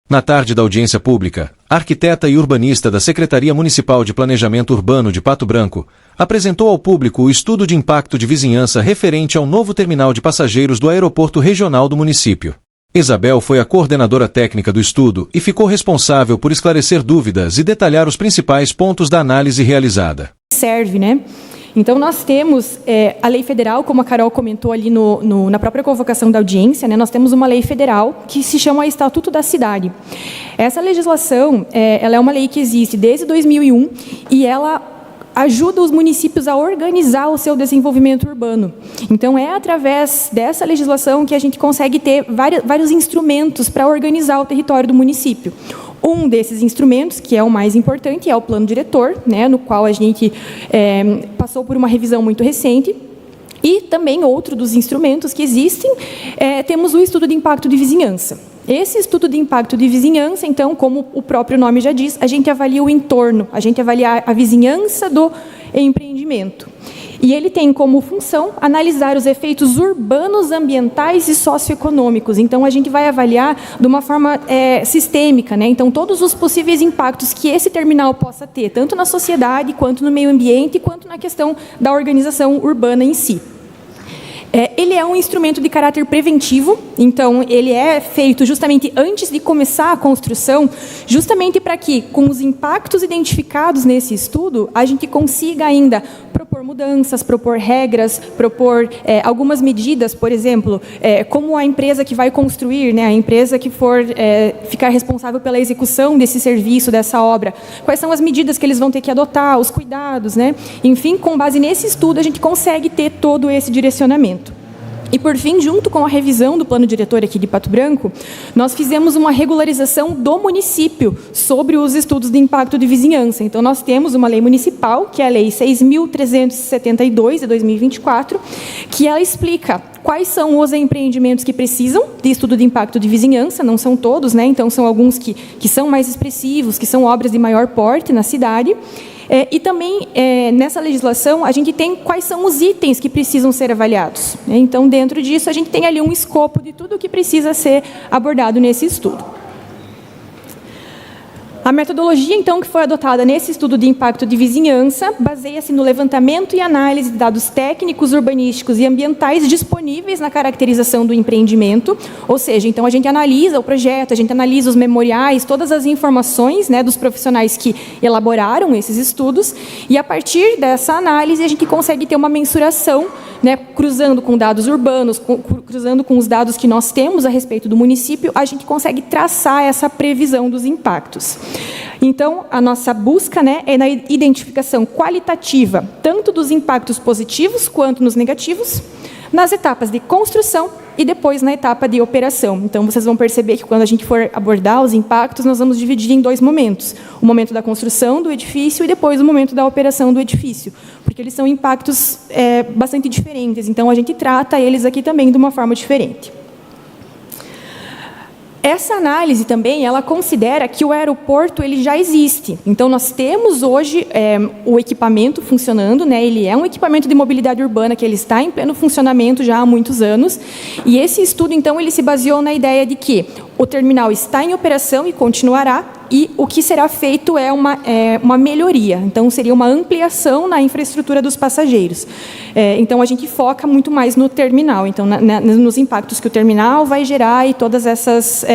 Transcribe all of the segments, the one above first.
Na tarde da audiência pública, a arquiteta e urbanista da Secretaria Municipal de Planejamento Urbano de Pato Branco apresentou ao público o estudo de impacto de vizinhança referente ao novo terminal de passageiros do aeroporto regional do município. Isabel foi a coordenadora técnica do estudo e ficou responsável por esclarecer dúvidas e detalhar os principais pontos da análise realizada. Serve, né? Então, nós temos a lei federal, como a Carol comentou ali na própria convocação da audiência, né, nós temos uma lei federal que se chama Estatuto da Cidade. Essa legislação, ela é uma lei que existe desde 2001 e ela ajuda os municípios a organizar o seu desenvolvimento urbano. Então, é através dessa legislação que a gente consegue ter vários instrumentos para organizar o território do município. Um desses instrumentos, que é o mais importante, é o plano diretor, né, no qual a gente passou por uma revisão muito recente. E também outro dos instrumentos que existem, temos o estudo de impacto de vizinhança. Esse estudo de impacto de vizinhança, então, como o próprio nome já diz, a gente avalia o entorno, a gente avalia a vizinhança do empreendimento. E ele tem como função analisar os efeitos urbanos, ambientais e socioeconômicos. Então, a gente vai avaliar de uma forma sistêmica, né? Então, todos os possíveis impactos que esse terminal possa ter, tanto na sociedade, quanto no meio ambiente, quanto na questão da organização urbana em si. Ele é um instrumento de caráter preventivo, então ele é feito justamente antes de começar a construção, justamente para que, com os impactos identificados nesse estudo, a gente consiga ainda propor mudanças, propor regras, propor algumas medidas, por exemplo, como a empresa que vai construir, né, a empresa que for ficar responsável pela execução desse serviço, dessa obra, quais são as medidas que eles vão ter que adotar, os cuidados, né? Enfim, com base nesse estudo, a gente consegue ter todo esse direcionamento. E, por fim, junto com a revisão do plano diretor aqui de Pato Branco, nós fizemos uma regularização do município sobre os estudos de impacto de vizinhança. Então, nós temos uma lei municipal, que é a Lei 6.372, de 2024, que ela explica quais são os empreendimentos que precisam de estudo de impacto de vizinhança, não são todos, né? Então, são alguns que são mais expressivos, que são obras de maior porte na cidade. E também, nessa legislação, a gente tem quais são os itens que precisam ser avaliados. Então, dentro disso, a gente tem ali um escopo de tudo o que precisa ser abordado nesse estudo. A metodologia, então, que foi adotada nesse estudo de impacto de vizinhança, baseia-se no levantamento e análise de dados técnicos, urbanísticos e ambientais disponíveis na caracterização do empreendimento, ou seja, então a gente analisa o projeto, a gente analisa os memoriais, todas as informações, né, dos profissionais que elaboraram esses estudos, e a partir dessa análise a gente consegue ter uma mensuração, né, cruzando com dados urbanos, cruzando com os dados que nós temos a respeito do município, a gente consegue traçar essa previsão dos impactos. Então, a nossa busca, né, é na identificação qualitativa, tanto dos impactos positivos quanto nos negativos, nas etapas de construção e depois na etapa de operação. Então, vocês vão perceber que quando a gente for abordar os impactos, nós vamos dividir em dois momentos. O momento da construção do edifício e depois o momento da operação do edifício, porque eles são impactos bastante diferentes. Então, a gente trata eles aqui também de uma forma diferente. Essa análise também, ela considera que o aeroporto ele já existe. Então, nós temos hoje o equipamento funcionando, né? Ele é um equipamento de mobilidade urbana que ele está em pleno funcionamento já há muitos anos. E esse estudo, então, ele se baseou na ideia de que o terminal está em operação e continuará, e o que será feito é uma melhoria. Então, seria uma ampliação na infraestrutura dos passageiros. Então, a gente foca muito mais no terminal, então, nos impactos que o terminal vai gerar e todas essas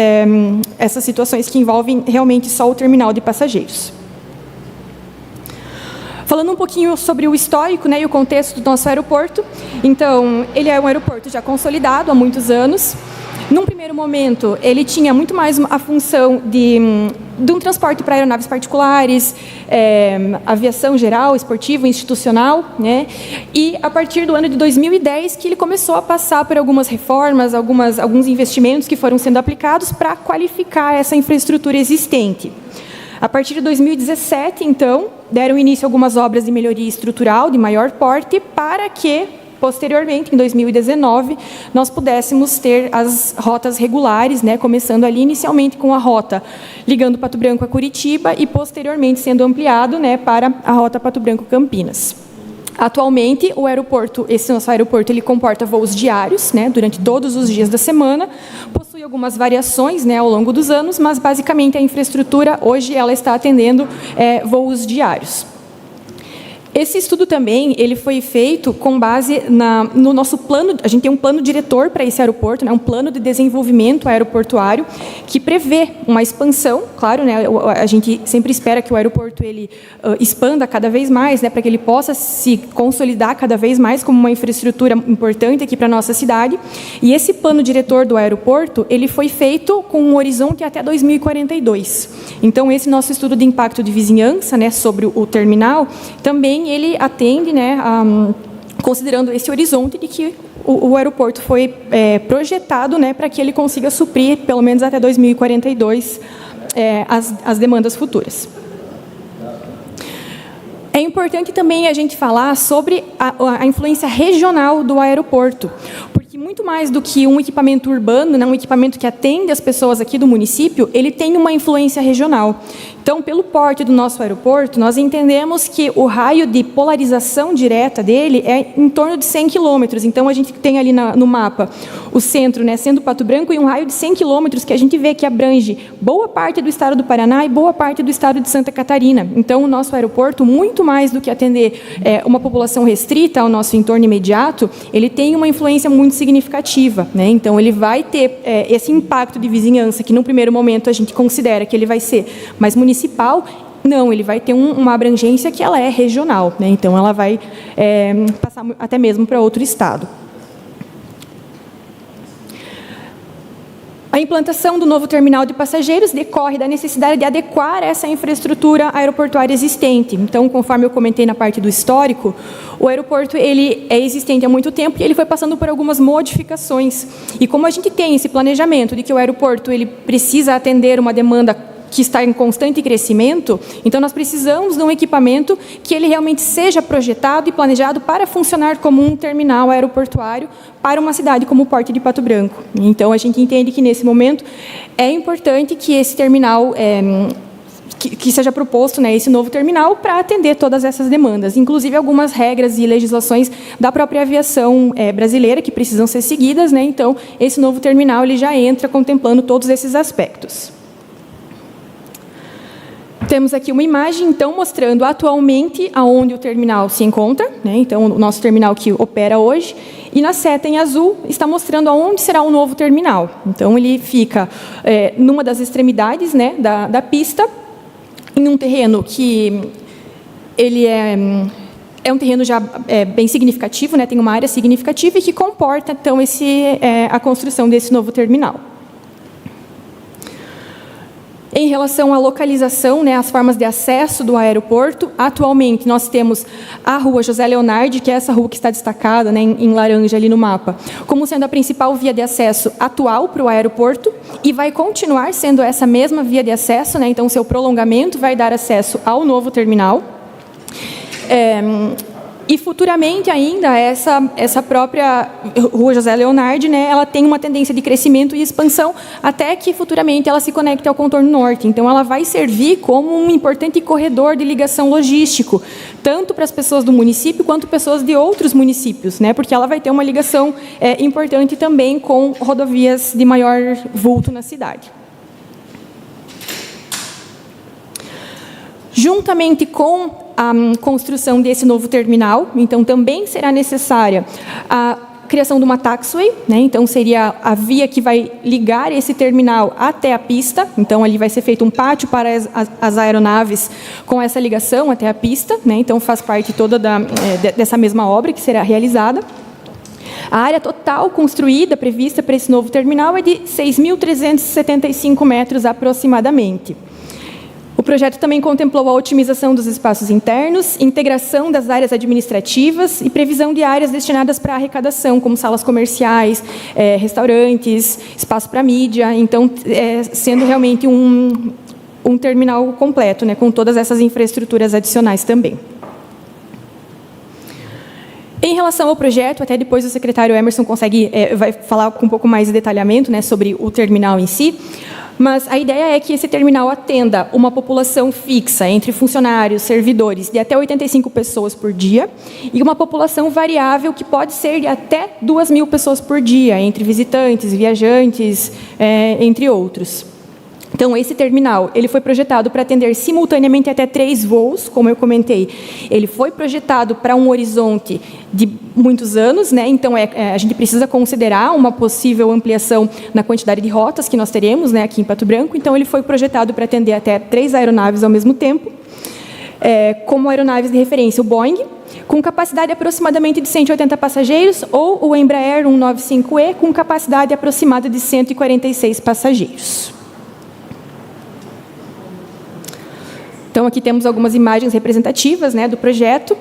situações que envolvem realmente só o terminal de passageiros. Falando um pouquinho sobre o histórico, né, e o contexto do nosso aeroporto. Então, ele é um aeroporto já consolidado há muitos anos. Num primeiro momento, ele tinha muito mais a função de um transporte para aeronaves particulares, aviação geral, esportiva, institucional, né? E a partir do ano de 2010 que ele começou a passar por algumas reformas, alguns investimentos que foram sendo aplicados para qualificar essa infraestrutura existente. A partir de 2017, então, deram início a algumas obras de melhoria estrutural de maior porte para que, posteriormente, em 2019, nós pudéssemos ter as rotas regulares, né, começando ali inicialmente com a rota ligando Pato Branco a Curitiba e, posteriormente, sendo ampliado, né, para a rota Pato Branco-Campinas. Atualmente, esse nosso aeroporto, ele comporta voos diários, né, durante todos os dias da semana, possui algumas variações, né, ao longo dos anos, mas basicamente a infraestrutura hoje ela está atendendo voos diários. Esse estudo também ele foi feito com base no nosso plano. A gente tem um plano diretor para esse aeroporto, né, um plano de desenvolvimento aeroportuário que prevê uma expansão. Claro, né, a gente sempre espera que o aeroporto ele expanda cada vez mais, né, para que ele possa se consolidar cada vez mais como uma infraestrutura importante aqui para a nossa cidade. E esse plano diretor do aeroporto ele foi feito com um horizonte até 2042. Então, esse nosso estudo de impacto de vizinhança, né, sobre o terminal, também ele atende, né, considerando esse horizonte de que o aeroporto foi projetado, né, para que ele consiga suprir, pelo menos até 2042, as demandas futuras. É importante também a gente falar sobre a influência regional do aeroporto, porque muito mais do que um equipamento urbano, né, um equipamento que atende as pessoas aqui do município, ele tem uma influência regional. Então, pelo porte do nosso aeroporto, nós entendemos que o raio de polarização direta dele é em torno de 100 quilômetros. Então, a gente tem ali no mapa o centro, né, sendo Pato Branco, e um raio de 100 quilômetros que a gente vê que abrange boa parte do estado do Paraná e boa parte do estado de Santa Catarina. Então, o nosso aeroporto, muito mais do que atender uma população restrita ao nosso entorno imediato, ele tem uma influência muito significativa, né? Então, ele vai ter esse impacto de vizinhança, que, num primeiro momento, a gente considera que ele vai ser mais municipal. Não, ele vai ter uma abrangência que ela é regional, né? Então, ela vai passar até mesmo para outro estado. A implantação do novo terminal de passageiros decorre da necessidade de adequar essa infraestrutura aeroportuária existente. Então, conforme eu comentei na parte do histórico, o aeroporto ele é existente há muito tempo e ele foi passando por algumas modificações. E como a gente tem esse planejamento de que o aeroporto ele precisa atender uma demanda que está em constante crescimento, então nós precisamos de um equipamento que ele realmente seja projetado e planejado para funcionar como um terminal aeroportuário para uma cidade como o Porto de Pato Branco. Então, a gente entende que, nesse momento, é importante que esse terminal, que seja proposto, né, esse novo terminal para atender todas essas demandas, inclusive algumas regras e legislações da própria aviação brasileira que precisam ser seguidas, né? Então, esse novo terminal ele já entra contemplando todos esses aspectos. Temos aqui uma imagem, então, mostrando atualmente aonde o terminal se encontra, né? Então, o nosso terminal que opera hoje, e na seta em azul está mostrando aonde será o novo terminal. Então, ele fica numa das extremidades, né, da pista, em um terreno que ele é um terreno já bem significativo, né? Tem uma área significativa e que comporta, então, a construção desse novo terminal. Em relação à localização, né, as formas de acesso do aeroporto, atualmente nós temos a rua José Leonardi, que é essa rua que está destacada, né, em laranja ali no mapa, como sendo a principal via de acesso atual para o aeroporto, e vai continuar sendo essa mesma via de acesso, né, então seu prolongamento vai dar acesso ao novo terminal. E futuramente ainda essa própria rua José Leonardi, né, ela tem uma tendência de crescimento e expansão até que futuramente ela se conecte ao contorno norte. Então ela vai servir como um importante corredor de ligação logístico, tanto para as pessoas do município quanto pessoas de outros municípios, né, porque ela vai ter uma ligação importante também com rodovias de maior vulto na cidade. Juntamente com a construção desse novo terminal, então também será necessária a criação de uma taxiway, né? Então seria a via que vai ligar esse terminal até a pista. Então ali vai ser feito um pátio para as aeronaves com essa ligação até a pista, né? Então faz parte toda dessa mesma obra que será realizada. A área total construída, prevista para esse novo terminal, é de 6.375 metros aproximadamente. O projeto também contemplou a otimização dos espaços internos, integração das áreas administrativas e previsão de áreas destinadas para arrecadação, como salas comerciais, restaurantes, espaço para mídia. Então, sendo realmente um terminal completo, né, com todas essas infraestruturas adicionais também. Em relação ao projeto, até depois o secretário Emerson vai falar com um pouco mais de detalhamento, né, sobre o terminal em si. Mas a ideia é que esse terminal atenda uma população fixa, entre funcionários, servidores, de até 85 pessoas por dia, e uma população variável, que pode ser de até 2.000 pessoas por dia, entre visitantes, viajantes, entre outros. Então, esse terminal ele foi projetado para atender simultaneamente até 3 voos, como eu comentei. Ele foi projetado para um horizonte de muitos anos, né? Então, a gente precisa considerar uma possível ampliação na quantidade de rotas que nós teremos, né, aqui em Pato Branco. Então, ele foi projetado para atender até 3 aeronaves ao mesmo tempo, como aeronaves de referência, o Boeing, com capacidade de aproximadamente de 180 passageiros, ou o Embraer 195E, com capacidade aproximada de 146 passageiros. Então, aqui temos algumas imagens representativas, né, do projeto,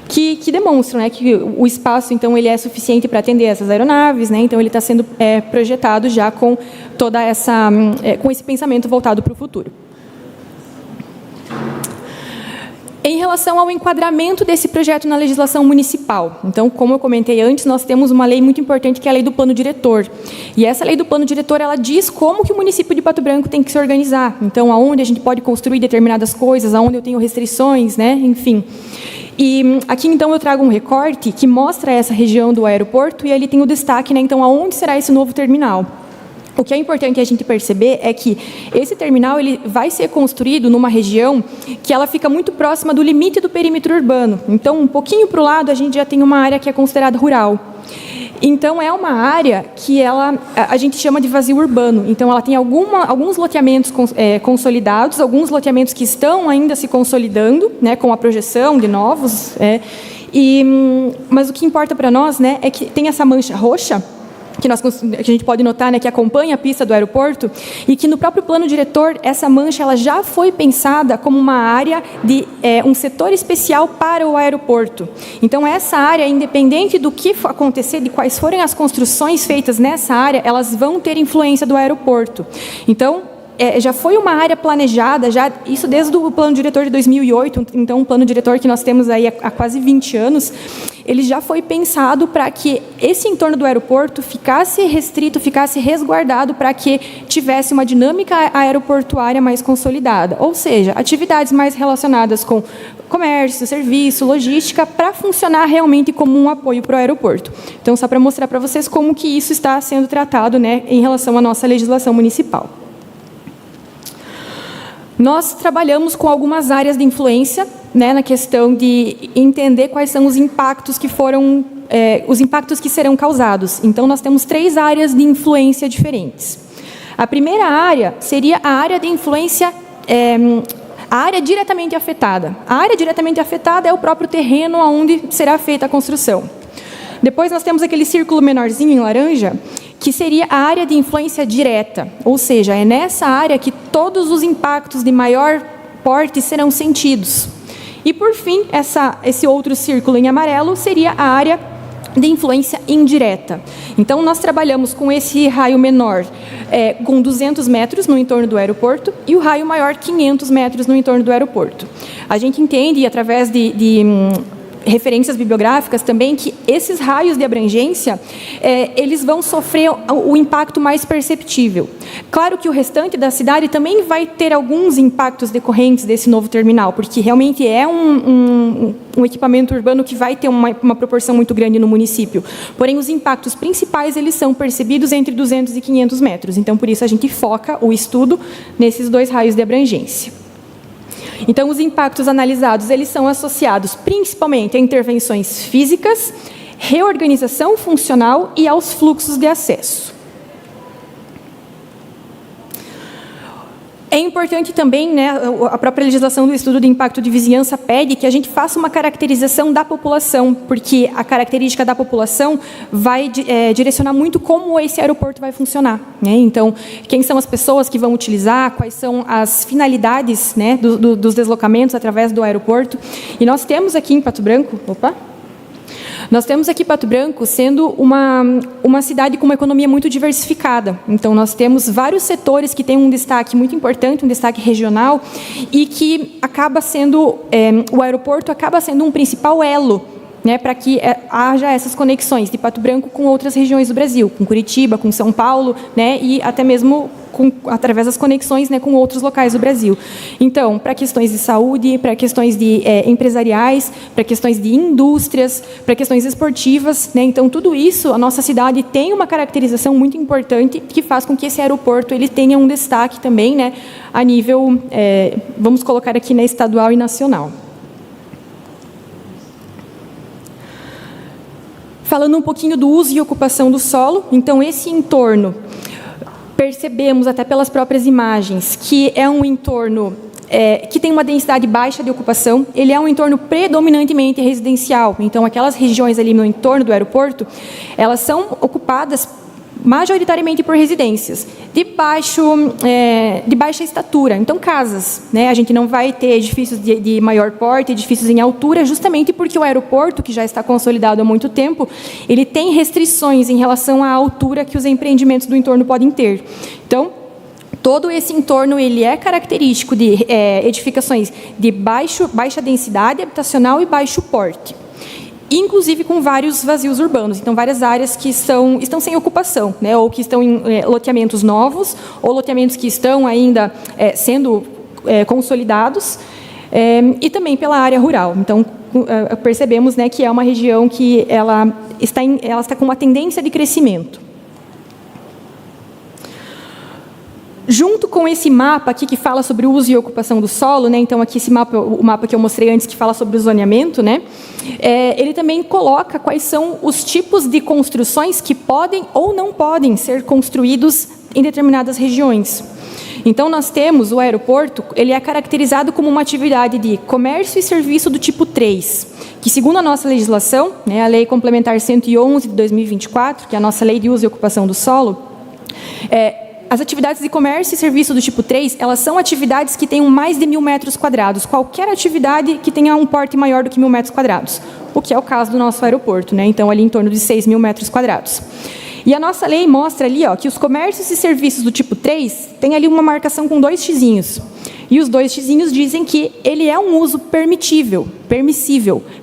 que demonstram, né, que o espaço, então, ele é suficiente para atender essas aeronaves, né, então ele está sendo projetado já com toda essa, com esse pensamento voltado para o futuro. Em relação ao enquadramento desse projeto na legislação municipal, então, como eu comentei antes, nós temos uma lei muito importante, que é a Lei do Plano Diretor. E essa Lei do Plano Diretor, ela diz como que o município de Pato Branco tem que se organizar. Então, aonde a gente pode construir determinadas coisas, aonde eu tenho restrições, né, enfim. E aqui, então, eu trago um recorte que mostra essa região do aeroporto, e ali tem o destaque, né, então, aonde será esse novo terminal. O que é importante a gente perceber é que esse terminal ele vai ser construído numa região que ela fica muito próxima do limite do perímetro urbano. Então, um pouquinho para o lado, a gente já tem uma área que é considerada rural. Então, é uma área que a gente chama de vazio urbano. Então, ela tem alguns loteamentos consolidados, alguns loteamentos que estão ainda se consolidando, né, com a projeção de novos. Mas o que importa para nós, né, é que tem essa mancha roxa, que a gente pode notar, né, que acompanha a pista do aeroporto, e que no próprio plano diretor, essa mancha ela já foi pensada como uma área de um setor especial para o aeroporto. Então, essa área, independente do que acontecer, de quais forem as construções feitas nessa área, elas vão ter influência do aeroporto. Então, já foi uma área planejada, isso desde o plano diretor de 2008, então um plano diretor que nós temos aí há quase 20 anos, ele já foi pensado para que esse entorno do aeroporto ficasse restrito, ficasse resguardado, para que tivesse uma dinâmica aeroportuária mais consolidada, ou seja, atividades mais relacionadas com comércio, serviço, logística, para funcionar realmente como um apoio para o aeroporto. Então, só para mostrar para vocês como que isso está sendo tratado, né, em relação à nossa legislação municipal. Nós trabalhamos com algumas áreas de influência, né, na questão de entender quais são os impactos que serão causados. Então, nós temos 3 áreas de influência diferentes. A primeira área seria a área de influência, a área diretamente afetada. A área diretamente afetada é o próprio terreno onde será feita a construção. Depois, nós temos aquele círculo menorzinho em laranja, que seria a área de influência direta, ou seja, é nessa área que todos os impactos de maior porte serão sentidos. E, por fim, esse outro círculo em amarelo seria a área de influência indireta. Então, nós trabalhamos com esse raio menor com 200 metros no entorno do aeroporto e o raio maior 500 metros no entorno do aeroporto. A gente entende, através de referências bibliográficas também, que esses raios de abrangência, eles vão sofrer o impacto mais perceptível. Claro que o restante da cidade também vai ter alguns impactos decorrentes desse novo terminal, porque realmente é um equipamento urbano que vai ter uma proporção muito grande no município. Porém, os impactos principais, eles são percebidos entre 200 e 500 metros. Então, por isso, a gente foca o estudo nesses 2 raios de abrangência. Então, os impactos analisados, eles são associados principalmente a intervenções físicas, reorganização funcional e aos fluxos de acesso. É importante também, né, a própria legislação do estudo de impacto de vizinhança pede que a gente faça uma caracterização da população, porque a característica da população vai direcionar muito como esse aeroporto vai funcionar, né? Então, quem são as pessoas que vão utilizar, quais são as finalidades, né, dos deslocamentos através do aeroporto. E nós temos aqui em Pato Branco... Nós temos aqui Pato Branco sendo uma cidade com uma economia muito diversificada. Então, nós temos vários setores que têm um destaque muito importante, um destaque regional, e que acaba sendo, o aeroporto acaba sendo um principal elo né, para que haja essas conexões de Pato Branco com outras regiões do Brasil, com Curitiba, com São Paulo, né, e até mesmo através das conexões, né, com outros locais do Brasil. Então, para questões de saúde, para questões de empresariais, para questões de indústrias, para questões esportivas, né, então tudo isso, a nossa cidade tem uma caracterização muito importante que faz com que esse aeroporto ele tenha um destaque também, né, a nível, vamos colocar aqui, né, estadual e nacional. Falando um pouquinho do uso e ocupação do solo, então esse entorno, percebemos até pelas próprias imagens que é um entorno que tem uma densidade baixa de ocupação, ele é um entorno predominantemente residencial, então aquelas regiões ali no entorno do aeroporto, elas são ocupadas majoritariamente por residências de baixa estatura, então casas, né? A gente não vai ter edifícios de maior porte, edifícios em altura, justamente porque o aeroporto, que já está consolidado há muito tempo, ele tem restrições em relação à altura que os empreendimentos do entorno podem ter. Então, todo esse entorno ele é característico de edificações de baixa densidade habitacional e baixo porte, inclusive com vários vazios urbanos, então várias áreas que estão sem ocupação, né, ou que estão em loteamentos novos, ou loteamentos que estão ainda sendo consolidados, e também pela área rural. Então, percebemos, né, que é uma região que ela está com uma tendência de crescimento. Junto com esse mapa aqui que fala sobre o uso e ocupação do solo, né, então aqui esse mapa, o mapa que eu mostrei antes que fala sobre o zoneamento, né, ele também coloca quais são os tipos de construções que podem ou não podem ser construídos em determinadas regiões. Então nós temos o aeroporto, ele é caracterizado como uma atividade de comércio e serviço do tipo 3, que segundo a nossa legislação, né, a Lei Complementar 111 de 2024, que é a nossa Lei de Uso e Ocupação do Solo, as atividades de comércio e serviço do tipo 3, elas são atividades que tenham mais de 1.000 metros quadrados. Qualquer atividade que tenha um porte maior do que 1.000 metros quadrados. O que é o caso do nosso aeroporto, né? Então, ali em torno de 6.000 metros quadrados. E a nossa lei mostra ali, ó, que os comércios e serviços do tipo 3 tem ali uma marcação com 2 xizinhos. E os 2 xizinhos dizem que ele é um uso permissível,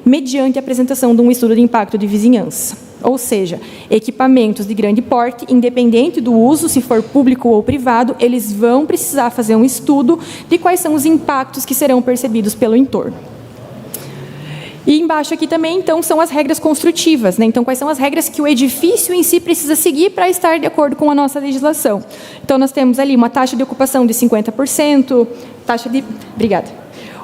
mediante a apresentação de um estudo de impacto de vizinhança. Ou seja, equipamentos de grande porte, independente do uso, se for público ou privado, eles vão precisar fazer um estudo de quais são os impactos que serão percebidos pelo entorno. E embaixo aqui também, então, são as regras construtivas, né? Então, quais são as regras que o edifício em si precisa seguir para estar de acordo com a nossa legislação. Então, nós temos ali uma taxa de ocupação de 50%,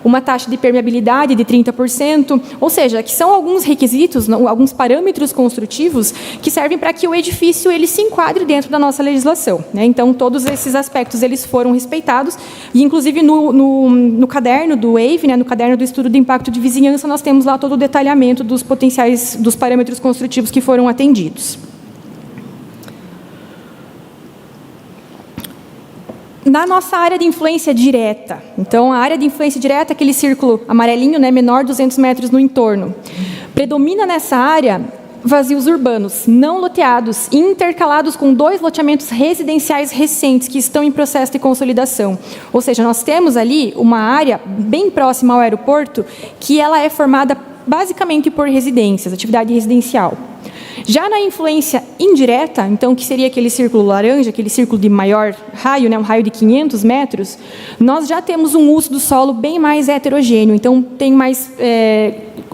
uma taxa de permeabilidade de 30%, ou seja, que são alguns requisitos, alguns parâmetros construtivos que servem para que o edifício ele se enquadre dentro da nossa legislação, né? Então, todos esses aspectos eles foram respeitados e, inclusive, no caderno do WAVE, né, no caderno do estudo de impacto de vizinhança, nós temos lá todo o detalhamento dos dos parâmetros construtivos que foram atendidos. Na nossa área de influência direta, então a área de influência direta, aquele círculo amarelinho, né, menor 200 metros no entorno, predomina nessa área vazios urbanos, não loteados, intercalados com 2 loteamentos residenciais recentes que estão em processo de consolidação. Ou seja, nós temos ali uma área bem próxima ao aeroporto que ela é formada basicamente por residências, atividade residencial. Já na influência indireta, então, que seria aquele círculo laranja, aquele círculo de maior raio, né, um raio de 500 metros, nós já temos um uso do solo bem mais heterogêneo, então tem mais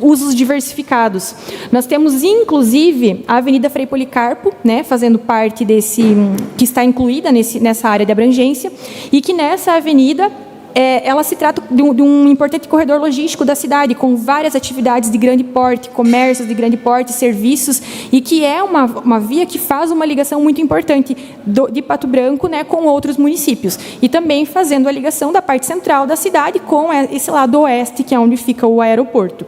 usos diversificados. Nós temos, inclusive, a Avenida Frei Policarpo, né, fazendo parte que está incluída nessa área de abrangência, e que nessa avenida ela se trata de um importante corredor logístico da cidade, com várias atividades de grande porte, comércios de grande porte, serviços, e que é uma via que faz uma ligação muito importante de Pato Branco, né, com outros municípios, e também fazendo a ligação da parte central da cidade com esse lado oeste, que é onde fica o aeroporto.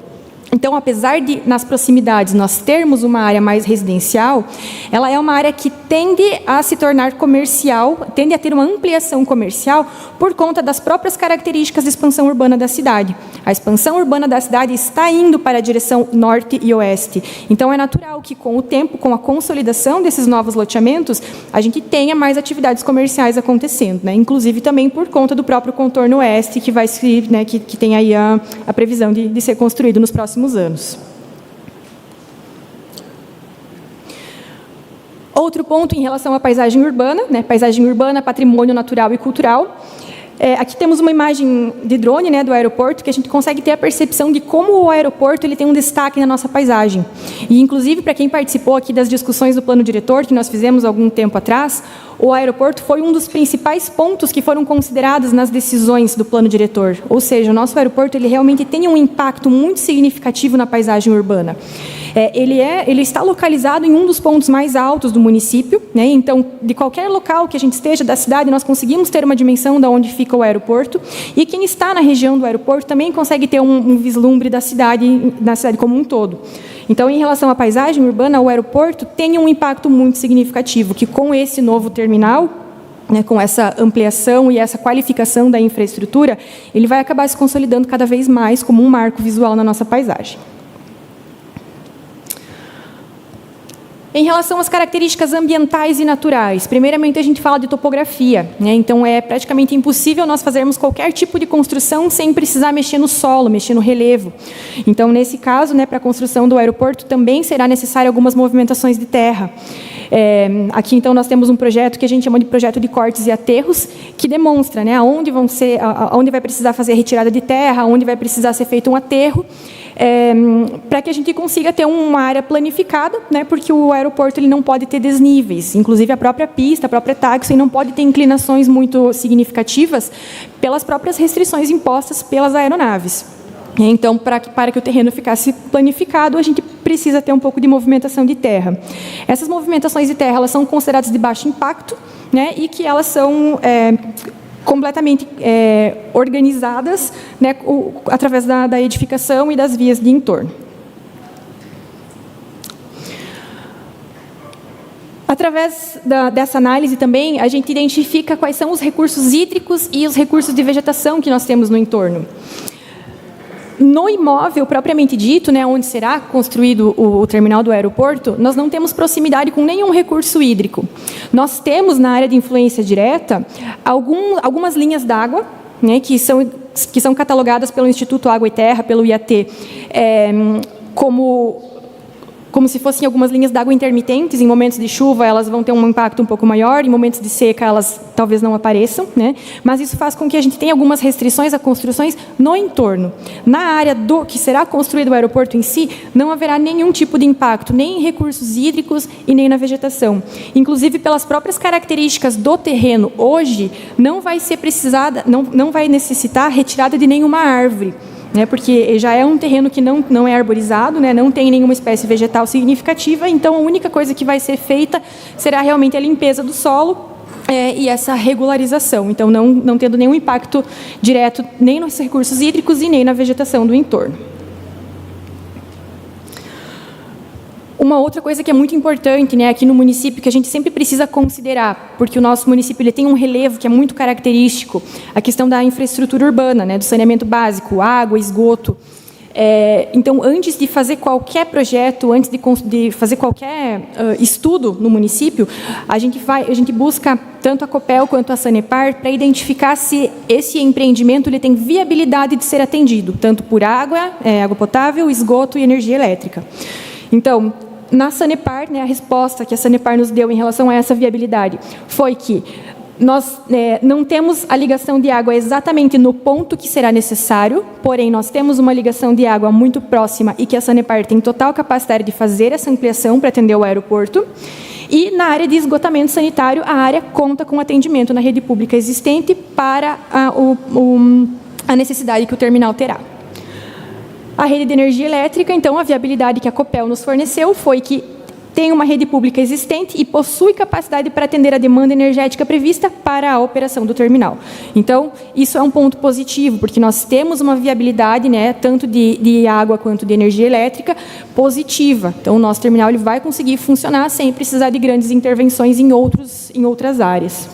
Então, apesar de, nas proximidades, nós termos uma área mais residencial, ela é uma área que tende a se tornar comercial, tende a ter uma ampliação comercial por conta das próprias características de expansão urbana da cidade. A expansão urbana da cidade está indo para a direção norte e oeste. Então, é natural que, com o tempo, com a consolidação desses novos loteamentos, a gente tenha mais atividades comerciais acontecendo, né? Inclusive também por conta do próprio contorno oeste, que tem aí a previsão de ser construído nos próximos anos. Outro ponto em relação à paisagem urbana, né? Paisagem urbana, patrimônio natural e cultural. Aqui temos uma imagem de drone, né, do aeroporto, que a gente consegue ter a percepção de como o aeroporto ele tem um destaque na nossa paisagem. E, inclusive, para quem participou aqui das discussões do plano diretor, que nós fizemos algum tempo atrás, o aeroporto foi um dos principais pontos que foram considerados nas decisões do plano diretor. Ou seja, o nosso aeroporto ele realmente tem um impacto muito significativo na paisagem urbana. Ele está localizado em um dos pontos mais altos do município, né? Então, de qualquer local que a gente esteja da cidade, nós conseguimos ter uma dimensão de onde fica o aeroporto, e quem está na região do aeroporto também consegue ter um vislumbre da cidade como um todo. Então, em relação à paisagem urbana, o aeroporto tem um impacto muito significativo, que com esse novo terminal, né, com essa ampliação e essa qualificação da infraestrutura, ele vai acabar se consolidando cada vez mais como um marco visual na nossa paisagem. Em relação às características ambientais e naturais, primeiramente a gente fala de topografia, né? Então é praticamente impossível nós fazermos qualquer tipo de construção sem precisar mexer no solo, mexer no relevo. Então, nesse caso, né, para a construção do aeroporto também será necessário algumas movimentações de terra. Aqui, então, nós temos um projeto que a gente chama de projeto de cortes e aterros, que demonstra, né, aonde vai precisar fazer retirada de terra, onde vai precisar ser feito um aterro, para que a gente consiga ter uma área planificada, né, porque o aeroporto ele não pode ter desníveis, inclusive a própria pista, a própria taxi não pode ter inclinações muito significativas pelas próprias restrições impostas pelas aeronaves. Então, para que o terreno ficasse planificado, a gente precisa ter um pouco de movimentação de terra. Essas movimentações de terra elas são consideradas de baixo impacto, né, e que elas são completamente organizadas, né, através da edificação e das vias de entorno. Através dessa análise também, a gente identifica quais são os recursos hídricos e os recursos de vegetação que nós temos no entorno. No imóvel, propriamente dito, né, onde será construído o terminal do aeroporto, nós não temos proximidade com nenhum recurso hídrico. Nós temos, na área de influência direta, algumas linhas d'água, né, que são catalogadas pelo Instituto Água e Terra, pelo IAT, como se fossem algumas linhas d'água intermitentes. Em momentos de chuva, elas vão ter um impacto um pouco maior, em momentos de seca, elas talvez não apareçam, né? Mas isso faz com que a gente tenha algumas restrições a construções no entorno. Na área que será construído o aeroporto em si, não haverá nenhum tipo de impacto, nem em recursos hídricos e nem na vegetação. Inclusive, pelas próprias características do terreno, hoje, não vai necessitar retirada de nenhuma árvore, né, porque já é um terreno que não é arborizado, né, não tem nenhuma espécie vegetal significativa, então a única coisa que vai ser feita será realmente a limpeza do solo e essa regularização, então não tendo nenhum impacto direto nem nos recursos hídricos e nem na vegetação do entorno. Uma outra coisa que é muito importante, né, aqui no município, que a gente sempre precisa considerar, porque o nosso município ele tem um relevo que é muito característico, a questão da infraestrutura urbana, né, do saneamento básico, água, esgoto. Então, antes de fazer qualquer projeto, antes de fazer qualquer estudo no município, a gente busca tanto a Copel quanto a Sanepar para identificar se esse empreendimento ele tem viabilidade de ser atendido, tanto por água potável, esgoto e energia elétrica. Então, na Sanepar, né, a resposta que a Sanepar nos deu em relação a essa viabilidade foi que nós não temos a ligação de água exatamente no ponto que será necessário, porém, nós temos uma ligação de água muito próxima e que a Sanepar tem total capacidade de fazer essa ampliação para atender o aeroporto. E, na área de esgotamento sanitário, a área conta com atendimento na rede pública existente para a necessidade que o terminal terá. A rede de energia elétrica, então, a viabilidade que a Copel nos forneceu foi que tem uma rede pública existente e possui capacidade para atender a demanda energética prevista para a operação do terminal. Então, isso é um ponto positivo, porque nós temos uma viabilidade, né, tanto de água quanto de energia elétrica, positiva. Então, o nosso terminal ele vai conseguir funcionar sem precisar de grandes intervenções em outras áreas.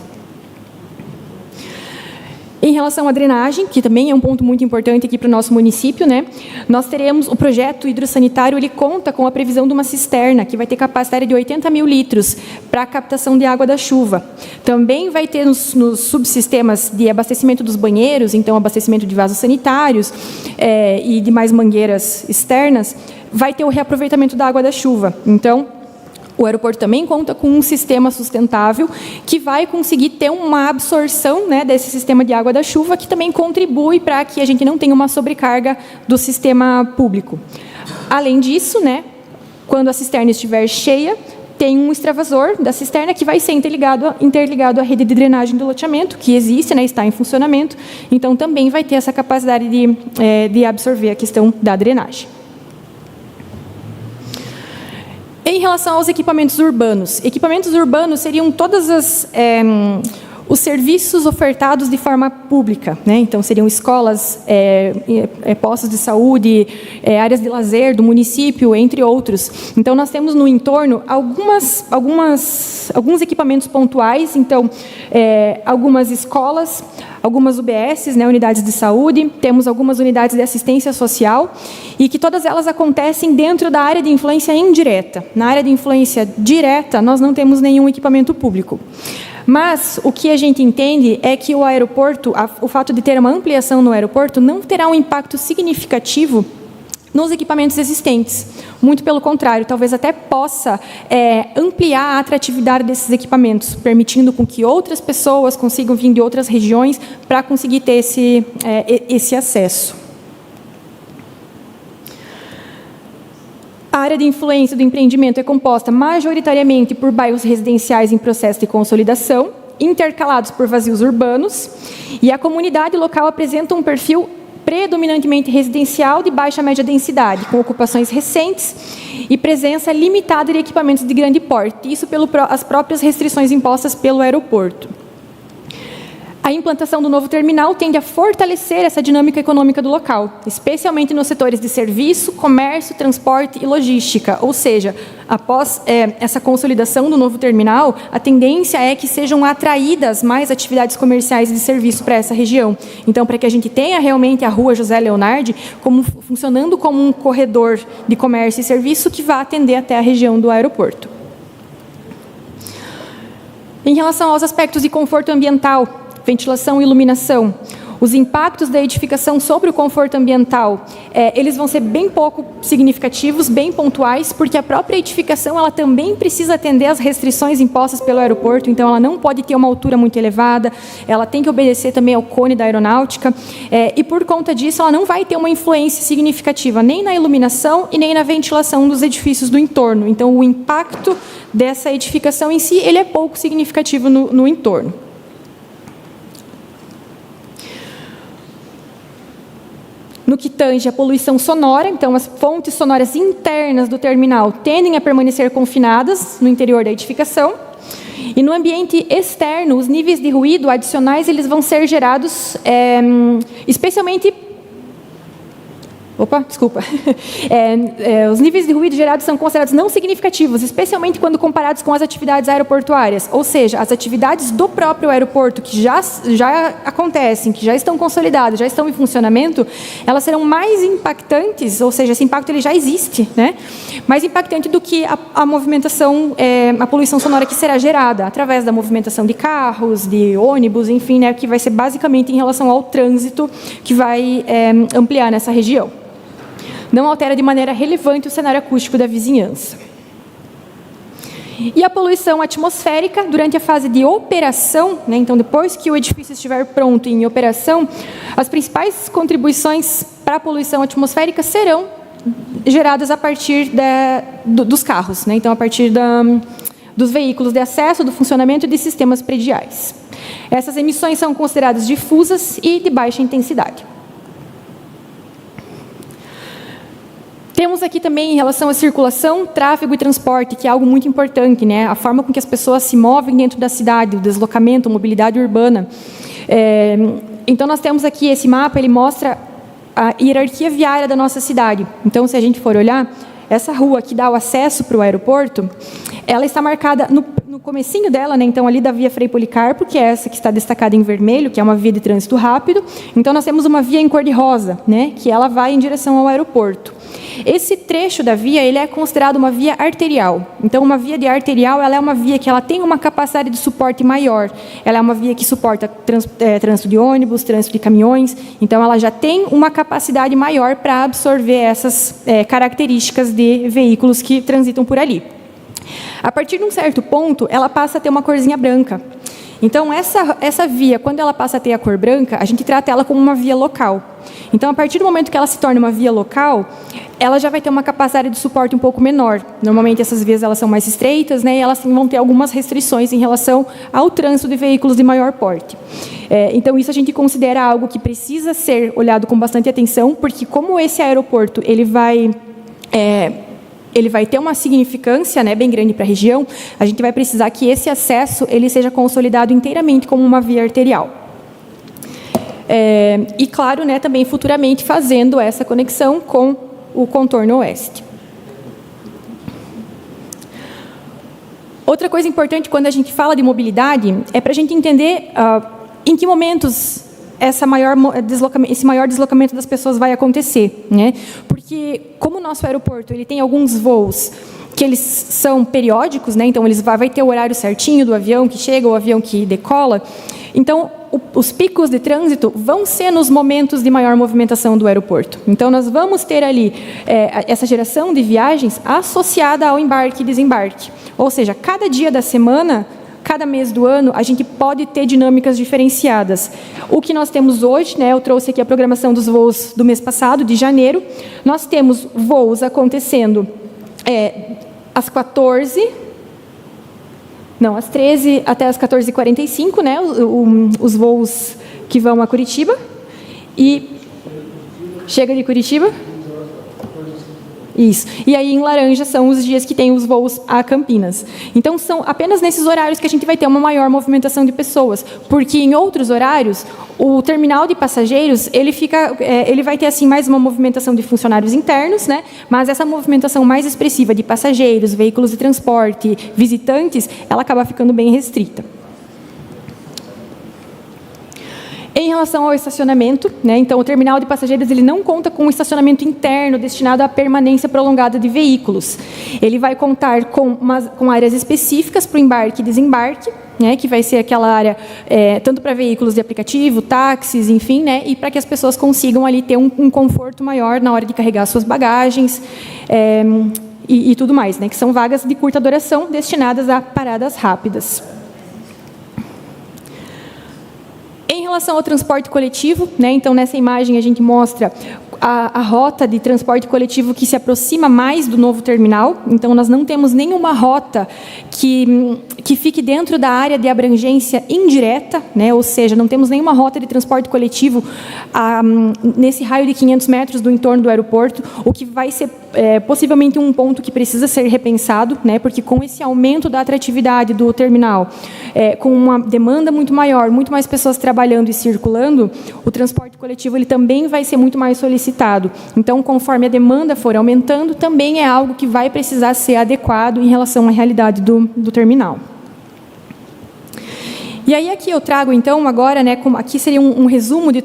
Em relação à drenagem, que também é um ponto muito importante aqui para o nosso município, né, nós teremos o projeto hidrossanitário, ele conta com a previsão de uma cisterna, que vai ter capacidade de 80 mil litros para a captação de água da chuva. Também vai ter nos subsistemas de abastecimento dos banheiros, então abastecimento de vasos sanitários e de mais mangueiras externas, vai ter o reaproveitamento da água da chuva. Então, O aeroporto também conta com um sistema sustentável que vai conseguir ter uma absorção, né, desse sistema de água da chuva, que também contribui para que a gente não tenha uma sobrecarga do sistema público. Além disso, né, quando a cisterna estiver cheia, tem um extravasor da cisterna que vai ser interligado à rede de drenagem do loteamento, que existe, né, está em funcionamento, então também vai ter essa capacidade de absorver a questão da drenagem. Em relação aos equipamentos urbanos seriam todos os serviços ofertados de forma pública, né? Então, seriam escolas, postos de saúde, áreas de lazer do município, entre outros. Então, nós temos no entorno alguns equipamentos pontuais, então, algumas escolas, algumas UBSs, né, unidades de saúde, temos algumas unidades de assistência social, e que todas elas acontecem dentro da área de influência indireta. Na área de influência direta, nós não temos nenhum equipamento público. Mas o que a gente entende é que o aeroporto, o fato de ter uma ampliação no aeroporto, não terá um impacto significativo nos equipamentos existentes. Muito pelo contrário, talvez até possa ampliar a atratividade desses equipamentos, permitindo com que outras pessoas consigam vir de outras regiões para conseguir ter esse acesso. A área de influência do empreendimento é composta majoritariamente por bairros residenciais em processo de consolidação, intercalados por vazios urbanos, e a comunidade local apresenta um perfil predominantemente residencial de baixa média densidade, com ocupações recentes e presença limitada de equipamentos de grande porte, isso pelas próprias restrições impostas pelo aeroporto. A implantação do novo terminal tende a fortalecer essa dinâmica econômica do local, especialmente nos setores de serviço, comércio, transporte e logística. Ou seja, após essa consolidação do novo terminal, a tendência é que sejam atraídas mais atividades comerciais e de serviço para essa região. Então, para que a gente tenha realmente a Rua José Leonardi funcionando como um corredor de comércio e serviço que vá atender até a região do aeroporto. Em relação aos aspectos de conforto ambiental, ventilação e iluminação, os impactos da edificação sobre o conforto ambiental, eles vão ser bem pouco significativos, bem pontuais, porque a própria edificação ela também precisa atender às restrições impostas pelo aeroporto, então ela não pode ter uma altura muito elevada, ela tem que obedecer também ao cone da aeronáutica, e por conta disso ela não vai ter uma influência significativa nem na iluminação e nem na ventilação dos edifícios do entorno. Então o impacto dessa edificação em si, ele é pouco significativo no entorno. No que tange a poluição sonora, então as fontes sonoras internas do terminal tendem a permanecer confinadas no interior da edificação. E no ambiente externo, os níveis de ruído adicionais eles vão ser gerados, especialmente... Os níveis de ruído gerados são considerados não significativos, especialmente quando comparados com as atividades aeroportuárias. Ou seja, as atividades do próprio aeroporto, que já acontecem, que já estão consolidadas, já estão em funcionamento, elas serão mais impactantes, ou seja, esse impacto ele já existe, né? Mais impactante do que a movimentação, a poluição sonora que será gerada, através da movimentação de carros, de ônibus, enfim, né, que vai ser basicamente em relação ao trânsito que vai ampliar nessa região. Não altera de maneira relevante o cenário acústico da vizinhança. E a poluição atmosférica, durante a fase de operação, né, então depois que o edifício estiver pronto e em operação, as principais contribuições para a poluição atmosférica serão geradas a partir dos carros, né, então a partir dos veículos de acesso, do funcionamento de sistemas prediais. Essas emissões são consideradas difusas e de baixa intensidade. Temos aqui também, em relação à circulação, tráfego e transporte, que é algo muito importante, né? A forma com que as pessoas se movem dentro da cidade, o deslocamento, a mobilidade urbana. Então, nós temos aqui esse mapa, ele mostra a hierarquia viária da nossa cidade. Então, se a gente for olhar, essa rua que dá o acesso para o aeroporto, ela está marcada no comecinho dela, né? Então, ali da via Frei Policarpo, que é essa que está destacada em vermelho, que é uma via de trânsito rápido. Então, nós temos uma via em cor de rosa, né? Que ela vai em direção ao aeroporto. Esse trecho da via, ele é considerado uma via arterial. Então, uma via de arterial, ela é uma via que ela tem uma capacidade de suporte maior. Ela é uma via que suporta trânsito de ônibus, trânsito de caminhões. Então, ela já tem uma capacidade maior para absorver essas características de veículos que transitam por ali. A partir de um certo ponto, ela passa a ter uma corzinha branca. Então, essa via, quando ela passa a ter a cor branca, a gente trata ela como uma via local. Então, a partir do momento que ela se torna uma via local, ela já vai ter uma capacidade de suporte um pouco menor. Normalmente, essas vias elas são mais estreitas, né, e elas vão ter algumas restrições em relação ao trânsito de veículos de maior porte. Então, isso a gente considera algo que precisa ser olhado com bastante atenção, porque como esse aeroporto ele vai ter uma significância, né, bem grande para a região, a gente vai precisar que esse acesso ele seja consolidado inteiramente como uma via arterial. E, claro, né, também futuramente fazendo essa conexão com o contorno oeste. Outra coisa importante quando a gente fala de mobilidade é para a gente entender em que momentos esse maior deslocamento das pessoas vai acontecer, né? Porque como o nosso aeroporto ele tem alguns voos que eles são periódicos, né? Então eles vai ter o horário certinho do avião que chega, o avião que decola. Então os picos de trânsito vão ser nos momentos de maior movimentação do aeroporto. Então nós vamos ter ali essa geração de viagens associada ao embarque e desembarque. Ou seja, cada dia da semana, cada mês do ano, a gente pode ter dinâmicas diferenciadas. O que nós temos hoje, né, eu trouxe aqui a programação dos voos do mês passado, de janeiro, nós temos voos acontecendo às 13 até às 14h45, né, os voos que vão a Curitiba. E chega de Curitiba? Isso. E aí, em laranja, são os dias que tem os voos a Campinas. Então, são apenas nesses horários que a gente vai ter uma maior movimentação de pessoas, porque em outros horários, o terminal de passageiros, ele vai ter assim mais uma movimentação de funcionários internos, né? Mas essa movimentação mais expressiva de passageiros, veículos de transporte, visitantes, ela acaba ficando bem restrita. Em relação ao estacionamento, né, então o terminal de passageiros ele não conta com um estacionamento interno destinado à permanência prolongada de veículos. Ele vai contar com áreas específicas para o embarque e desembarque, né, que vai ser aquela área tanto para veículos de aplicativo, táxis, enfim, né, e para que as pessoas consigam ali ter um conforto maior na hora de carregar suas bagagens e tudo mais, né, que são vagas de curta duração destinadas a paradas rápidas. Em relação ao transporte coletivo, né, então nessa imagem a gente mostra a rota de transporte coletivo que se aproxima mais do novo terminal. Então nós não temos nenhuma rota que fique dentro da área de abrangência indireta, né, ou seja, não temos nenhuma rota de transporte coletivo nesse raio de 500 metros do entorno do aeroporto, o que vai ser possivelmente um ponto que precisa ser repensado, né, porque com esse aumento da atratividade do terminal, com uma demanda muito maior, muito mais pessoas trabalhando e circulando, o transporte coletivo ele também vai ser muito mais solicitado. Então, conforme a demanda for aumentando, também é algo que vai precisar ser adequado em relação à realidade do terminal. E aí aqui eu trago, então, agora, né, aqui seria um resumo de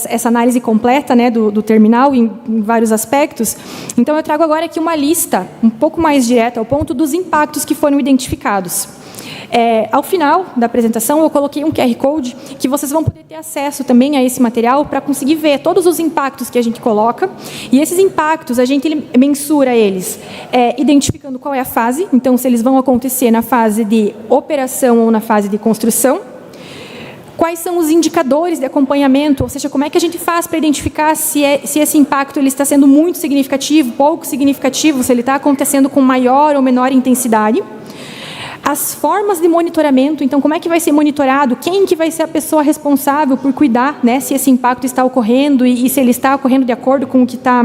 essa análise completa, né, do terminal em vários aspectos. Então, eu trago agora aqui uma lista um pouco mais direta ao ponto dos impactos que foram identificados. Ao final da apresentação, eu coloquei um QR Code que vocês vão poder ter acesso também a esse material para conseguir ver todos os impactos que a gente coloca. E esses impactos, a gente mensura eles identificando qual é a fase. Então, se eles vão acontecer na fase de operação ou na fase de construção. Quais são os indicadores de acompanhamento, ou seja, como é que a gente faz para identificar se esse impacto ele está sendo muito significativo, pouco significativo, se ele está acontecendo com maior ou menor intensidade. As formas de monitoramento, então, como é que vai ser monitorado? Quem que vai ser a pessoa responsável por cuidar, né, se esse impacto está ocorrendo e se ele está ocorrendo de acordo com o que está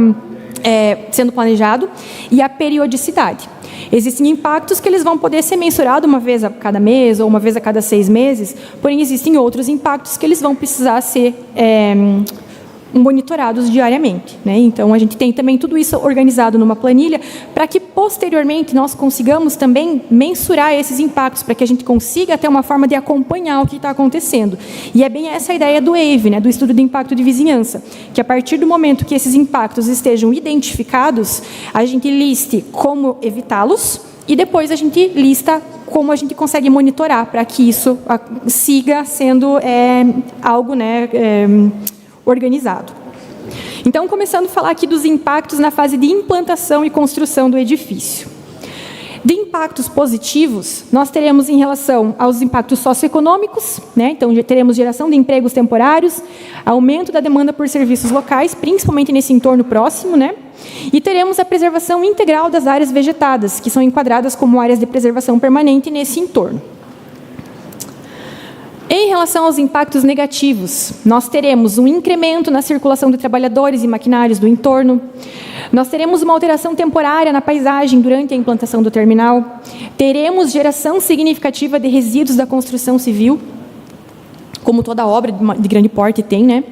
sendo planejado? E a periodicidade. Existem impactos que eles vão poder ser mensurados uma vez a cada mês ou uma vez a cada 6 meses, porém existem outros impactos que eles vão precisar ser monitorados diariamente, né? Então, a gente tem também tudo isso organizado numa planilha para que, posteriormente, nós consigamos também mensurar esses impactos, para que a gente consiga ter uma forma de acompanhar o que está acontecendo. E é bem essa a ideia do EIV, né, do Estudo de Impacto de Vizinhança, que a partir do momento que esses impactos estejam identificados, a gente liste como evitá-los e depois a gente lista como a gente consegue monitorar para que isso siga sendo algo, né, organizado. Então, começando a falar aqui dos impactos na fase de implantação e construção do edifício. De impactos positivos, nós teremos em relação aos impactos socioeconômicos, né? Então, teremos geração de empregos temporários, aumento da demanda por serviços locais, principalmente nesse entorno próximo, né? E teremos a preservação integral das áreas vegetadas, que são enquadradas como áreas de preservação permanente nesse entorno. Em relação aos impactos negativos, nós teremos um incremento na circulação de trabalhadores e maquinários do entorno, nós teremos uma alteração temporária na paisagem durante a implantação do terminal, teremos geração significativa de resíduos da construção civil, como toda obra de grande porte tem, né?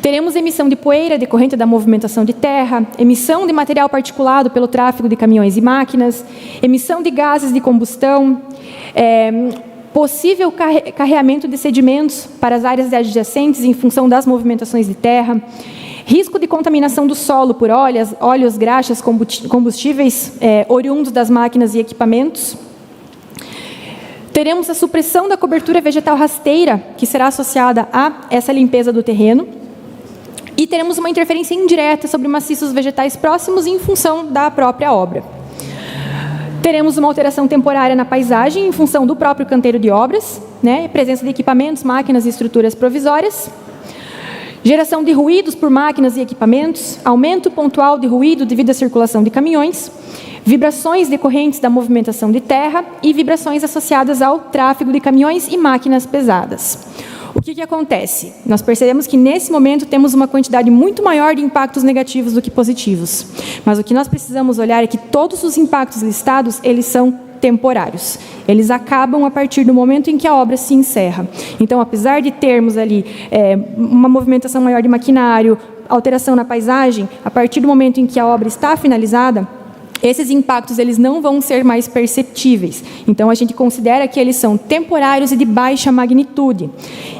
Teremos emissão de poeira decorrente da movimentação de terra, emissão de material particulado pelo tráfego de caminhões e máquinas, emissão de gases de combustão, possível carreamento de sedimentos para as áreas adjacentes em função das movimentações de terra, risco de contaminação do solo por óleos, graxas, combustíveis oriundos das máquinas e equipamentos. Teremos a supressão da cobertura vegetal rasteira, que será associada a essa limpeza do terreno. E teremos uma interferência indireta sobre maciços vegetais próximos em função da própria obra. Teremos uma alteração temporária na paisagem em função do próprio canteiro de obras, né? Presença de equipamentos, máquinas e estruturas provisórias. Geração de ruídos por máquinas e equipamentos, aumento pontual de ruído devido à circulação de caminhões, vibrações decorrentes da movimentação de terra e vibrações associadas ao tráfego de caminhões e máquinas pesadas. O que acontece? Nós percebemos que, nesse momento, temos uma quantidade muito maior de impactos negativos do que positivos. Mas o que nós precisamos olhar é que todos os impactos listados, eles são temporários. Eles acabam a partir do momento em que a obra se encerra. Então, apesar de termos ali uma movimentação maior de maquinário, alteração na paisagem, a partir do momento em que a obra está finalizada, esses impactos eles não vão ser mais perceptíveis. Então, a gente considera que eles são temporários e de baixa magnitude.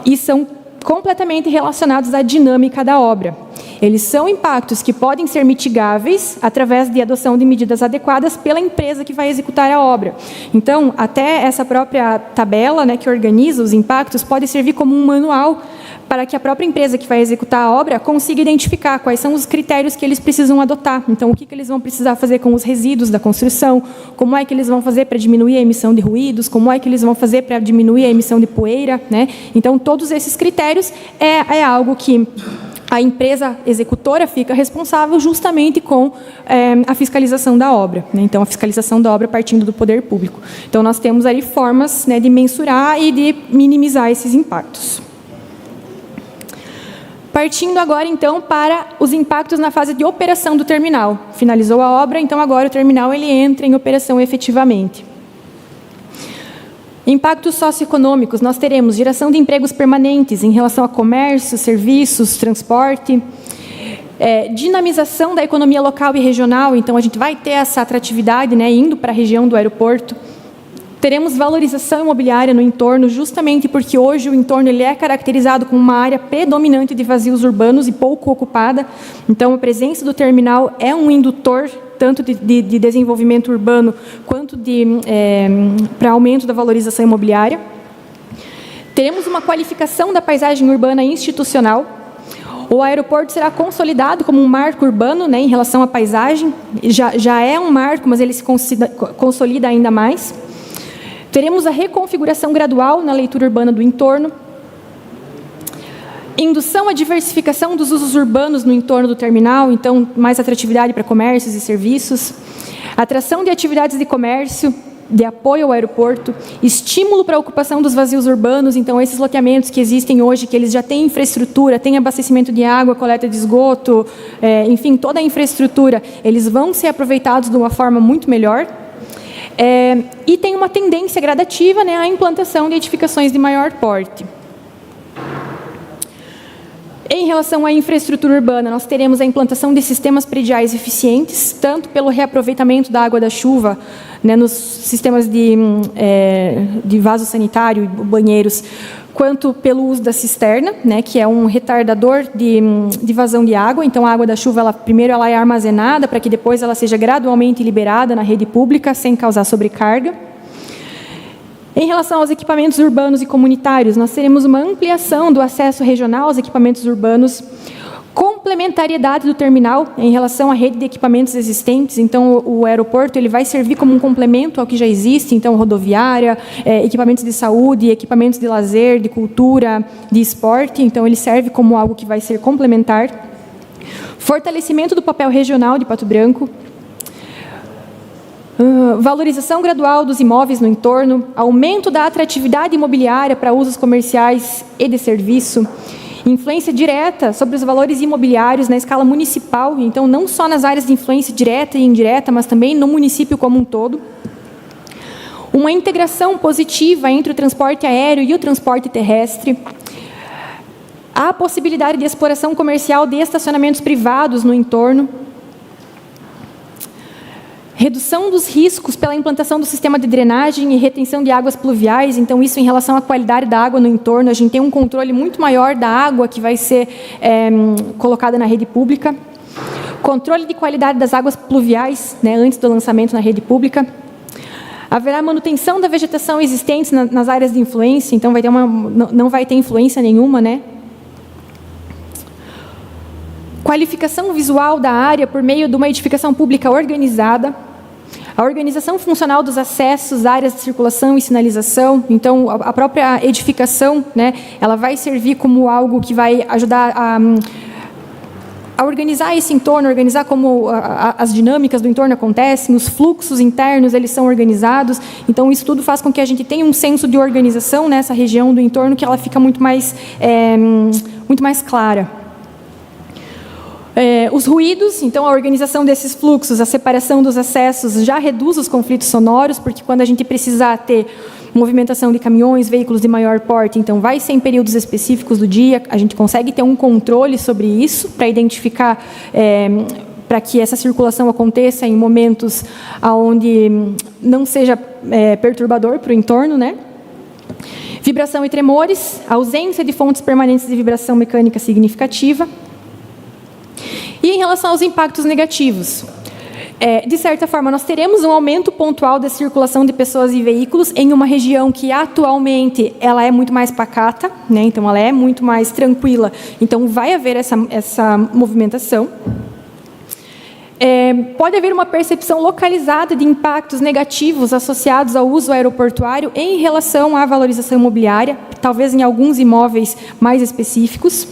E são completamente relacionados à dinâmica da obra. Eles são impactos que podem ser mitigáveis através de adoção de medidas adequadas pela empresa que vai executar a obra. Então, até essa própria tabela, né, que organiza os impactos pode servir como um manual para que a própria empresa que vai executar a obra consiga identificar quais são os critérios que eles precisam adotar. Então, o que eles vão precisar fazer com os resíduos da construção, como é que eles vão fazer para diminuir a emissão de ruídos, como é que eles vão fazer para diminuir a emissão de poeira, né? Então, todos esses critérios é algo que a empresa executora fica responsável justamente com a fiscalização da obra, né? Então, a fiscalização da obra partindo do poder público. Então, nós temos aí formas, né, de mensurar e de minimizar esses impactos. Partindo agora, então, para os impactos na fase de operação do terminal. Finalizou a obra, então agora o terminal ele entra em operação efetivamente. Impactos socioeconômicos, nós teremos geração de empregos permanentes em relação a comércio, serviços, transporte, dinamização da economia local e regional, então a gente vai ter essa atratividade, né, indo para a região do aeroporto. Teremos valorização imobiliária no entorno, justamente porque hoje o entorno ele é caracterizado como uma área predominante de vazios urbanos e pouco ocupada. Então, a presença do terminal é um indutor tanto de desenvolvimento urbano quanto para aumento da valorização imobiliária. Teremos uma qualificação da paisagem urbana institucional. O aeroporto será consolidado como um marco urbano, né, em relação à paisagem. Já é um marco, mas ele se consolida ainda mais. Teremos a reconfiguração gradual na leitura urbana do entorno, indução à diversificação dos usos urbanos no entorno do terminal, então mais atratividade para comércios e serviços, atração de atividades de comércio, de apoio ao aeroporto, estímulo para a ocupação dos vazios urbanos, então esses loteamentos que existem hoje, que eles já têm infraestrutura, têm abastecimento de água, coleta de esgoto, enfim, toda a infraestrutura, eles vão ser aproveitados de uma forma muito melhor. E tem uma tendência gradativa, né, à implantação de edificações de maior porte. Em relação à infraestrutura urbana, nós teremos a implantação de sistemas prediais eficientes, tanto pelo reaproveitamento da água da chuva, né, nos sistemas de vaso sanitário e banheiros, quanto pelo uso da cisterna, né, que é um retardador de vazão de água. Então, a água da chuva, primeiro ela é armazenada para que depois ela seja gradualmente liberada na rede pública, sem causar sobrecarga. Em relação aos equipamentos urbanos e comunitários, nós teremos uma ampliação do acesso regional aos equipamentos urbanos, com complementariedade do terminal em relação à rede de equipamentos existentes. Então, o aeroporto ele vai servir como um complemento ao que já existe, então, rodoviária, equipamentos de saúde, equipamentos de lazer, de cultura, de esporte. Então, ele serve como algo que vai ser complementar. Fortalecimento do papel regional de Pato Branco. Valorização gradual dos imóveis no entorno. Aumento da atratividade imobiliária para usos comerciais e de serviço. Influência direta sobre os valores imobiliários na escala municipal, então não só nas áreas de influência direta e indireta, mas também no município como um todo. Uma integração positiva entre o transporte aéreo e o transporte terrestre. A possibilidade de exploração comercial de estacionamentos privados no entorno. Redução dos riscos pela implantação do sistema de drenagem e retenção de águas pluviais. Então, isso em relação à qualidade da água no entorno. A gente tem um controle muito maior da água que vai ser colocada na rede pública. Controle de qualidade das águas pluviais, né, antes do lançamento na rede pública. Haverá manutenção da vegetação existente nas áreas de influência. Então, não vai ter influência nenhuma, né? Qualificação visual da área por meio de uma edificação pública organizada. A organização funcional dos acessos, áreas de circulação e sinalização. Então, a própria edificação, né, ela vai servir como algo que vai ajudar a organizar esse entorno, organizar como as dinâmicas do entorno acontecem, os fluxos internos, eles são organizados. Então, isso tudo faz com que a gente tenha um senso de organização nessa região do entorno, que ela fica muito mais clara. Os ruídos, então a organização desses fluxos, a separação dos acessos já reduz os conflitos sonoros, porque quando a gente precisar ter movimentação de caminhões, veículos de maior porte, então vai ser em períodos específicos do dia, a gente consegue ter um controle sobre isso, para identificar, para que essa circulação aconteça em momentos onde não seja perturbador para o entorno, né? Vibração e tremores, ausência de fontes permanentes de vibração mecânica significativa. E em relação aos impactos negativos, de certa forma, nós teremos um aumento pontual da circulação de pessoas e veículos em uma região que atualmente ela é muito mais pacata, né? Então ela é muito mais tranquila, então vai haver essa movimentação. Pode haver uma percepção localizada de impactos negativos associados ao uso aeroportuário em relação à valorização imobiliária, talvez em alguns imóveis mais específicos.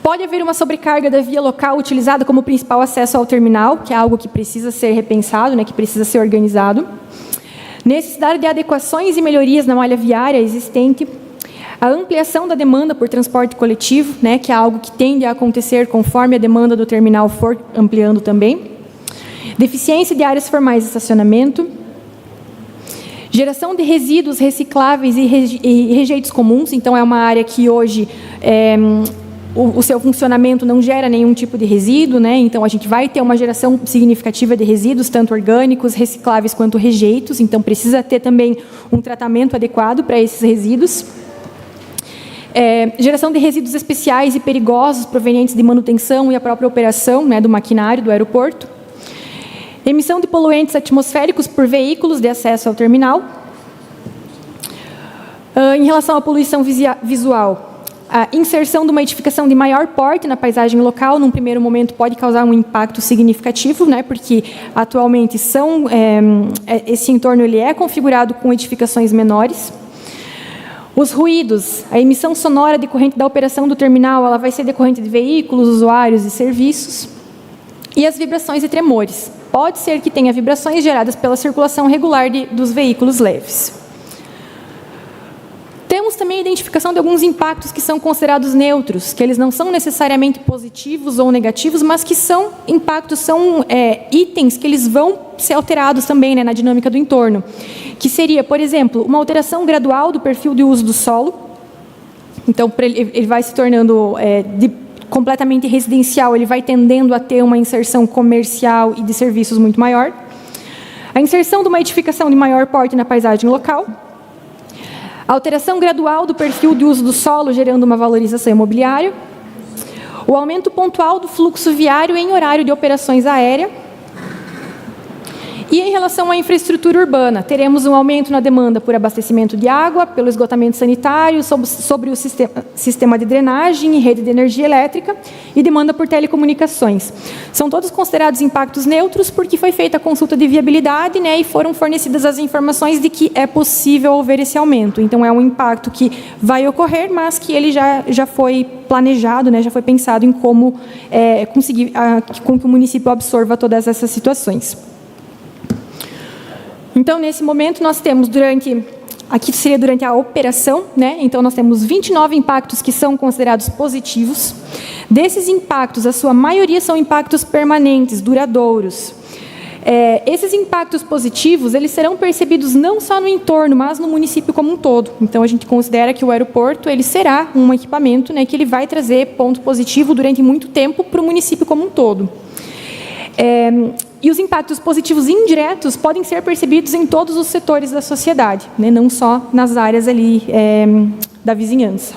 Pode haver uma sobrecarga da via local utilizada como principal acesso ao terminal, que é algo que precisa ser repensado, né, que precisa ser organizado. Necessidade de adequações e melhorias na malha viária existente. A ampliação da demanda por transporte coletivo, né, que é algo que tende a acontecer conforme a demanda do terminal for ampliando também. Deficiência de áreas formais de estacionamento. Geração de resíduos recicláveis e rejeitos comuns. Então, é uma área que hoje o seu funcionamento não gera nenhum tipo de resíduo, né? Então, a gente vai ter uma geração significativa de resíduos, tanto orgânicos, recicláveis, quanto rejeitos. Então, precisa ter também um tratamento adequado para esses resíduos. Geração de resíduos especiais e perigosos provenientes de manutenção e a própria operação, né, do maquinário do aeroporto. Emissão de poluentes atmosféricos por veículos de acesso ao terminal. Em relação à poluição visual, a inserção de uma edificação de maior porte na paisagem local, num primeiro momento, pode causar um impacto significativo, né, porque atualmente esse entorno ele é configurado com edificações menores. Os ruídos, a emissão sonora decorrente da operação do terminal, ela vai ser decorrente de veículos, usuários e serviços. E as vibrações e tremores. Pode ser que tenha vibrações geradas pela circulação regular dos veículos leves. Temos também a identificação de alguns impactos que são considerados neutros, que eles não são necessariamente positivos ou negativos, mas que são impactos, são itens que eles vão ser alterados também, né, na dinâmica do entorno. Que seria, por exemplo, uma alteração gradual do perfil de uso do solo. Então, ele vai se tornando completamente residencial, ele vai tendendo a ter uma inserção comercial e de serviços muito maior. A inserção de uma edificação de maior porte na paisagem local. A alteração gradual do perfil de uso do solo, gerando uma valorização imobiliária. O aumento pontual do fluxo viário em horário de operações aéreas. E em relação à infraestrutura urbana, teremos um aumento na demanda por abastecimento de água, pelo esgotamento sanitário, sobre o sistema de drenagem e rede de energia elétrica e demanda por telecomunicações. São todos considerados impactos neutros porque foi feita a consulta de viabilidade, né, e foram fornecidas as informações de que é possível haver esse aumento. Então, é um impacto que vai ocorrer, mas que ele já foi planejado, né, já foi pensado em como conseguir com que o município absorva todas essas situações. Então, nesse momento, nós temos aqui seria durante a operação, né? Então, nós temos 29 impactos que são considerados positivos. Desses impactos, a sua maioria são impactos permanentes, duradouros. Esses impactos positivos, eles serão percebidos não só no entorno, mas no município como um todo. Então, a gente considera que o aeroporto ele será um equipamento, né, que ele vai trazer ponto positivo durante muito tempo para o município como um todo. E os impactos positivos indiretos podem ser percebidos em todos os setores da sociedade, né, não só nas áreas ali da vizinhança.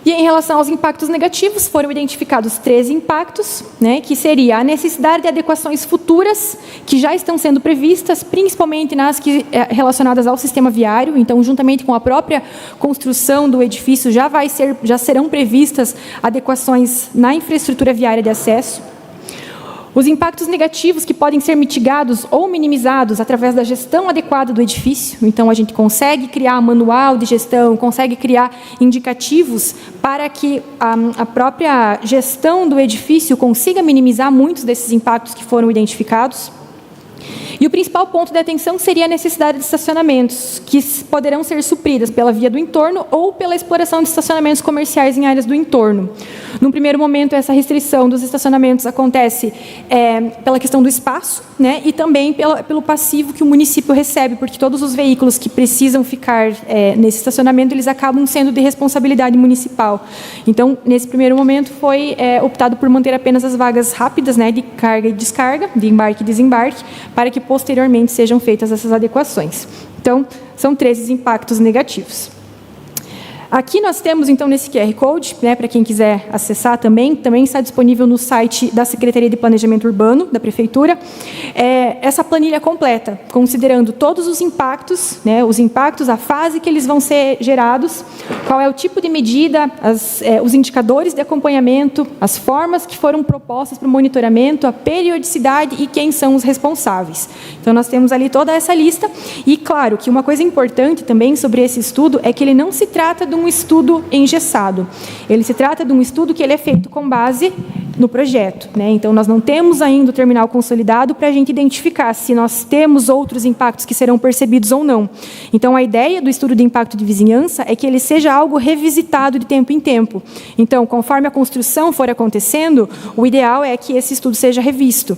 E em relação aos impactos negativos, foram identificados 13 impactos, né, que seria a necessidade de adequações futuras, que já estão sendo previstas, principalmente nas relacionadas ao sistema viário. Então, juntamente com a própria construção do edifício, já serão previstas adequações na infraestrutura viária de acesso. Os impactos negativos que podem ser mitigados ou minimizados através da gestão adequada do edifício. Então, a gente consegue criar manual de gestão, consegue criar indicativos para que a própria gestão do edifício consiga minimizar muitos desses impactos que foram identificados. E o principal ponto de atenção seria a necessidade de estacionamentos, que poderão ser supridas pela via do entorno ou pela exploração de estacionamentos comerciais em áreas do entorno. Num primeiro momento, essa restrição dos estacionamentos acontece pela questão do espaço, né, e também pelo passivo que o município recebe, porque todos os veículos que precisam ficar nesse estacionamento, eles acabam sendo de responsabilidade municipal. Então, nesse primeiro momento, foi optado por manter apenas as vagas rápidas, né, de carga e descarga, de embarque e desembarque, para que posteriormente sejam feitas essas adequações. Então, são 13 impactos negativos. Aqui nós temos, então, nesse QR Code, né, para quem quiser acessar também está disponível no site da Secretaria de Planejamento Urbano, da Prefeitura, essa planilha completa, considerando todos os impactos, né, a fase que eles vão ser gerados, qual é o tipo de medida, os indicadores de acompanhamento, as formas que foram propostas para o monitoramento, a periodicidade e quem são os responsáveis. Então, nós temos ali toda essa lista e, claro, que uma coisa importante também sobre esse estudo é que ele não se trata de um estudo engessado. Ele se trata de um estudo que ele é feito com base no projeto, né? Então, nós não temos ainda o terminal consolidado para a gente identificar se nós temos outros impactos que serão percebidos ou não. Então, a ideia do estudo de impacto de vizinhança é que ele seja algo revisitado de tempo em tempo. Então, conforme a construção for acontecendo, o ideal é que esse estudo seja revisto,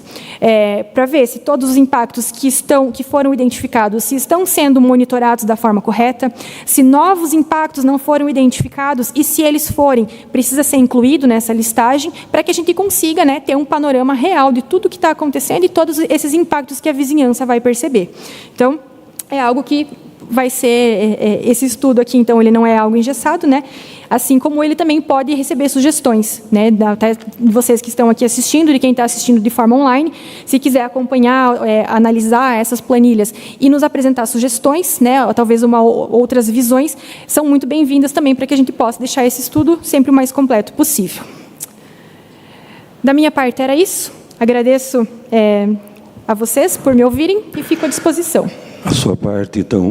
para ver se todos os impactos que foram identificados, se estão sendo monitorados da forma correta, se novos impactos não foram identificados e, se eles forem, precisa ser incluído nessa listagem para que a gente consiga, né, ter um panorama real de tudo que está acontecendo e todos esses impactos que a vizinhança vai perceber. Então, é algo que vai ser, esse estudo aqui, então, ele não é algo engessado, né? Assim como ele também pode receber sugestões, né, até de vocês que estão aqui assistindo, de quem está assistindo de forma online, se quiser acompanhar, analisar essas planilhas e nos apresentar sugestões, né, ou talvez outras visões, são muito bem-vindas também para que a gente possa deixar esse estudo sempre o mais completo possível. Da minha parte era isso. Agradeço a vocês por me ouvirem e fico à disposição. A sua parte, então,